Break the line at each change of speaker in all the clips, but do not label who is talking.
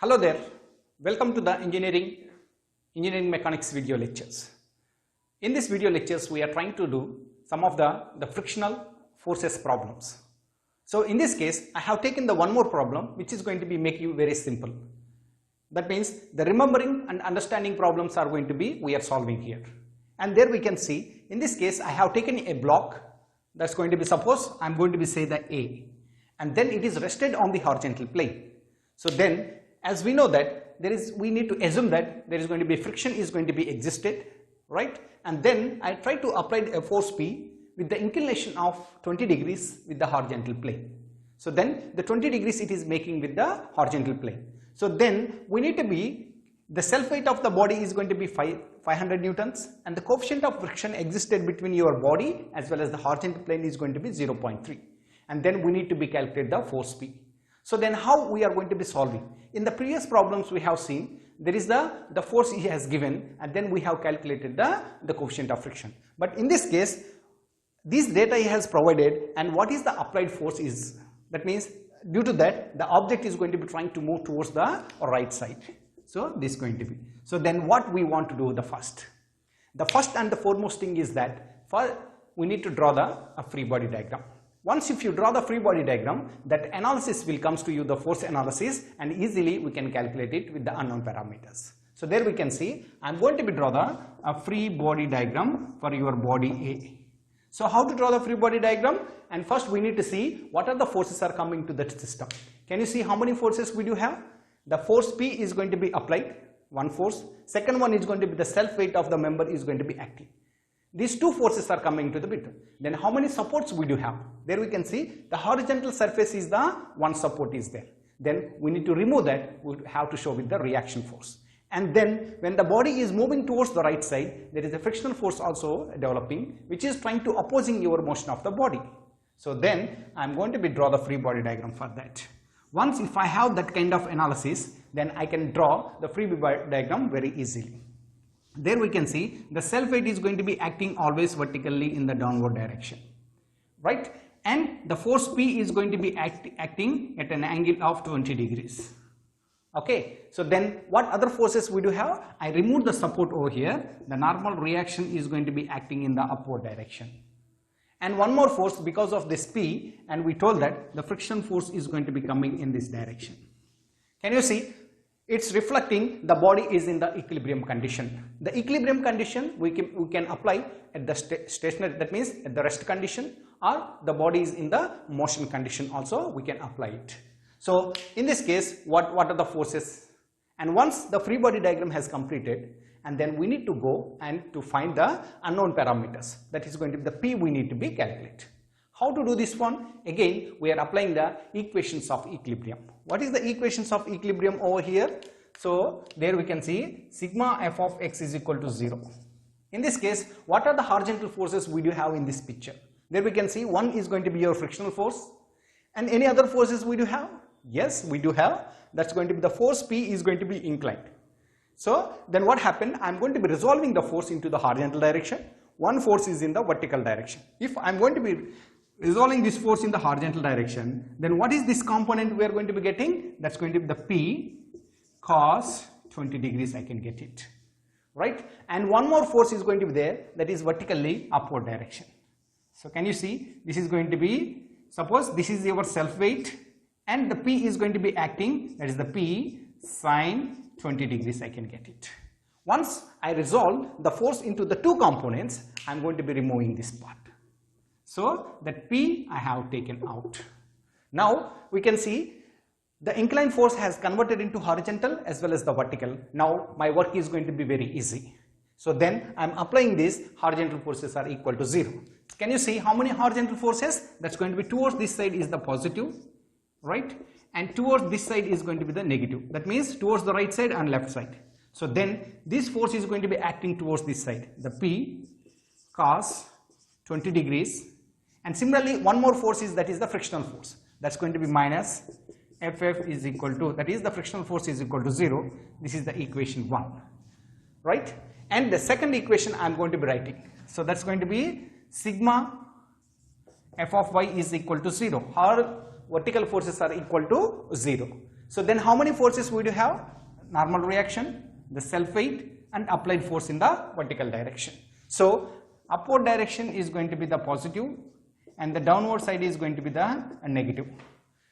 Hello there, welcome to the engineering mechanics video lectures. In this video lectures we are trying to do some of the frictional forces problems. So in this case I have taken the one more problem which is going to be make you very simple. That means the remembering and understanding problems are going to be we are solving here. And there we can see in this case I have taken a block that's going to be, suppose I am going to be say the A, and then it is rested on the horizontal plane. So then as we know that we need to assume that there is going to be friction is going to be existed, right? And then I try to apply a force P with the inclination of 20 degrees with the horizontal plane. So then the 20 degrees it is making with the horizontal plane. So then we need to be, the self weight of the body is going to be 500 newtons and the coefficient of friction existed between your body as well as the horizontal plane is going to be 0.3. And then we need to be calculate the force P. So then how we are going to be solving? In the previous problems we have seen there is the force he has given and then we have calculated the coefficient of friction. But in this case this data he has provided and what is the applied force is, that means due to that the object is going to be trying to move towards the right side. So this is going to be. So then what we want to do the first and the foremost thing is that we need to draw a free body diagram. Once if you draw the free body diagram, that analysis will comes to you the force analysis and easily we can calculate it with the unknown parameters. So there we can see I am going to be draw a free body diagram for your body A. So how to draw the free body diagram? And first we need to see what are the forces are coming to that system. Can you see how many forces we do have? The force P is going to be applied, one force. Second one is going to be the self weight of the member is going to be acting. These two forces are coming to the bit. Then how many supports we do have? There we can see the horizontal surface is the one support is there. Then we need to remove that, we have to show with the reaction force. And then when the body is moving towards the right side, there is a frictional force also developing which is trying to opposing your motion of the body. So then I am going to be draw the free body diagram for that. Once if I have that kind of analysis, then I can draw the free body diagram very easily. There we can see the self weight is going to be acting always vertically in the downward direction, right? And the force P is going to be acting at an angle of 20 degrees. Okay, so then what other forces we do have? I remove the support over here. The normal reaction is going to be acting in the upward direction. And one more force because of this P, and we told that the friction force is going to be coming in this direction. Can you see? It's reflecting the body is in the equilibrium condition. The equilibrium condition we can apply at the stationary, that means at the rest condition, or the body is in the motion condition also we can apply it. So in this case what are the forces? And once the free body diagram has completed, and then we need to go and to find the unknown parameters, that is going to be the P we need to be calculate. How to do this one? Again we are applying the equations of equilibrium. What is the equations of equilibrium over here? So there we can see sigma f of x is equal to 0. In this case what are the horizontal forces we do have in this picture? There we can see one is going to be your frictional force, and any other forces we do have? Yes, we do have. That's going to be the force P is going to be inclined. So then what happened? I am going to be resolving the force into the horizontal direction. One force is in the vertical direction. If I am going to be resolving this force in the horizontal direction, then what is this component we are going to be getting? That's going to be the P cos 20 degrees, I can get it, right? And one more force is going to be there, that is vertically upward direction. So can you see this is going to be, suppose this is your self weight and the P is going to be acting, that is the P sin 20 degrees, I can get it. Once I resolve the force into the two components, I am going to be removing this part. So that P I have taken out. Now we can see the inclined force has converted into horizontal as well as the vertical. Now my work is going to be very easy. So then I am applying this, horizontal forces are equal to 0. Can you see how many horizontal forces? That's going to be towards this side is the positive, right? And towards this side is going to be the negative. That means towards the right side and left side. So then this force is going to be acting towards this side, the P cos 20 degrees. And similarly one more force is, that is the frictional force. That's going to be minus Ff is equal to, that is the frictional force is equal to 0. This is the equation 1, right? And the second equation I am going to be writing. So that's going to be sigma f of y is equal to 0. Our vertical forces are equal to 0. So then how many forces would you have? Normal reaction, the self weight, and applied force in the vertical direction. So upward direction is going to be the positive and the downward side is going to be the negative.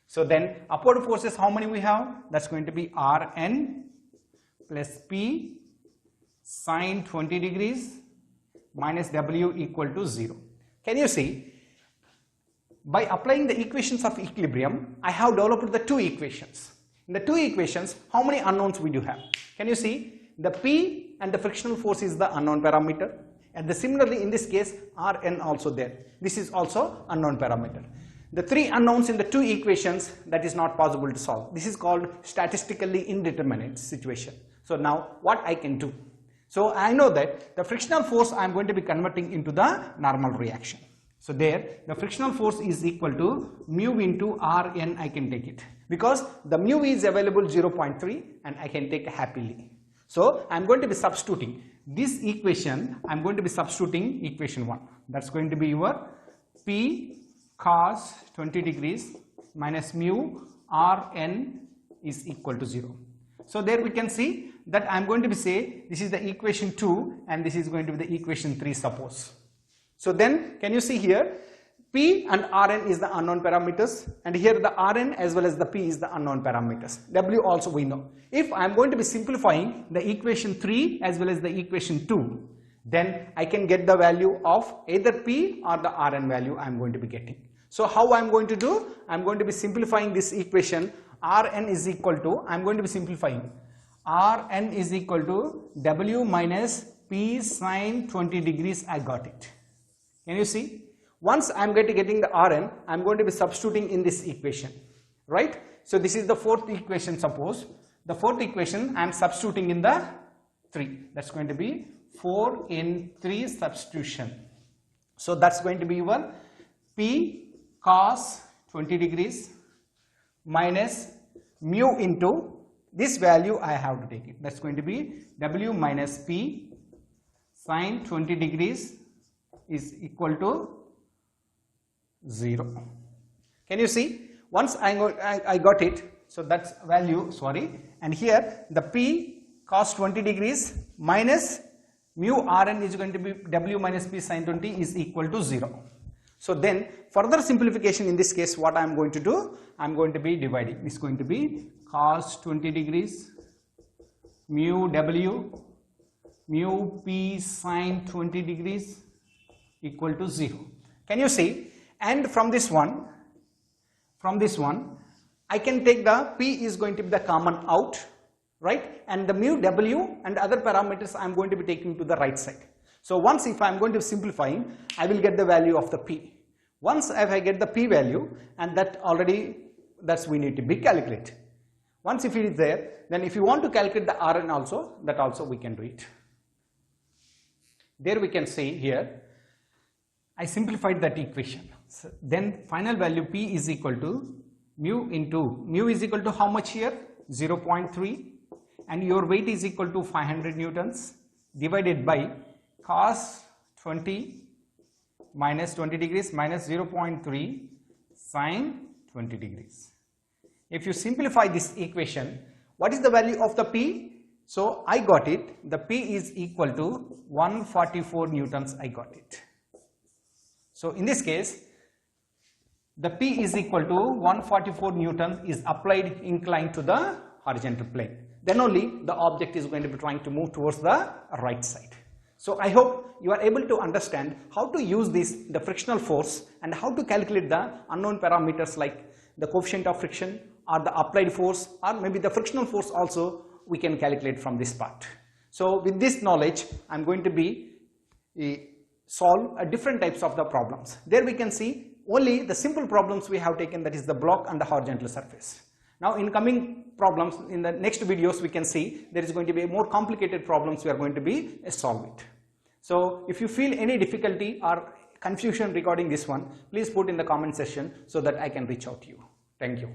So then upward forces, how many we have? That's going to be Rn plus P sine 20 degrees minus W equal to 0. Can you see? By applying the equations of equilibrium, I have developed the two equations. In the two equations, how many unknowns we do have? Can you see? The P and the frictional force is the unknown parameter. And similarly, in this case, Rn also there. This is also unknown parameter. The three unknowns in the two equations, that is not possible to solve. This is called statistically indeterminate situation. So now what I can do? So I know that the frictional force I am going to be converting into the normal reaction. So there the frictional force is equal to mu into Rn, I can take it. Because the mu is available 0.3 and I can take happily. So I am going to be substituting this equation, I am going to be substituting equation 1. That's going to be your P cos 20 degrees minus mu Rn is equal to 0. So there we can see that I am going to be say this is the equation 2 and this is going to be the equation 3 suppose. So then can you see here P and Rn is the unknown parameters and here the Rn as well as the P is the unknown parameters. W also we know. If I am going to be simplifying the equation 3 as well as the equation 2, then I can get the value of either P or the Rn value I am going to be getting. So how I am going to do? I am going to be simplifying this equation. Rn is equal to, I am going to be simplifying. Rn is equal to W minus P sine 20 degrees, I got it. Can you see? Once I am getting the Rn, I am going to be substituting in this equation, right? So this is the fourth equation suppose. The fourth equation I am substituting in the 3. That's going to be 4 in 3 substitution. So that's going to be your P cos 20 degrees minus mu into this value I have to take it. That's going to be W minus P sine 20 degrees is equal to 0. Can you see? Once I got it, so that's value, sorry, and here the P cos 20 degrees minus mu Rn is going to be W minus P sine 20 is equal to 0. So then further simplification in this case, what I am going to do? I am going to be dividing. It's going to be cos 20 degrees mu W mu P sine 20 degrees equal to 0. Can you see? And from this one, I can take the P is going to be the common out, right? And the mu W and other parameters I am going to be taking to the right side. So once if I am going to simplifying, I will get the value of the P. Once if I get the P value, and that we need to be calculate. Once if it is there, then if you want to calculate the Rn also, that also we can do it. There we can see here, I simplified that equation. So then final value P is equal to mu is equal to how much here? 0.3, and your weight is equal to 500 newtons divided by cos 20 minus 20 degrees minus 0.3 sine 20 degrees. If you simplify this equation, what is the value of the P? So I got it, the P is equal to 144 newtons, I got it. So in this case, the P is equal to 144 newton is applied inclined to the horizontal plane. Then only the object is going to be trying to move towards the right side. So I hope you are able to understand how to use the frictional force and how to calculate the unknown parameters like the coefficient of friction or the applied force or maybe the frictional force also we can calculate from this part. So with this knowledge, I am going to be solve different types of the problems. There we can see only the simple problems we have taken, that is the block and the horizontal surface. Now in coming problems, in the next videos we can see there is going to be more complicated problems we are going to be solve it. So if you feel any difficulty or confusion regarding this one, please put in the comment section so that I can reach out to you. Thank you.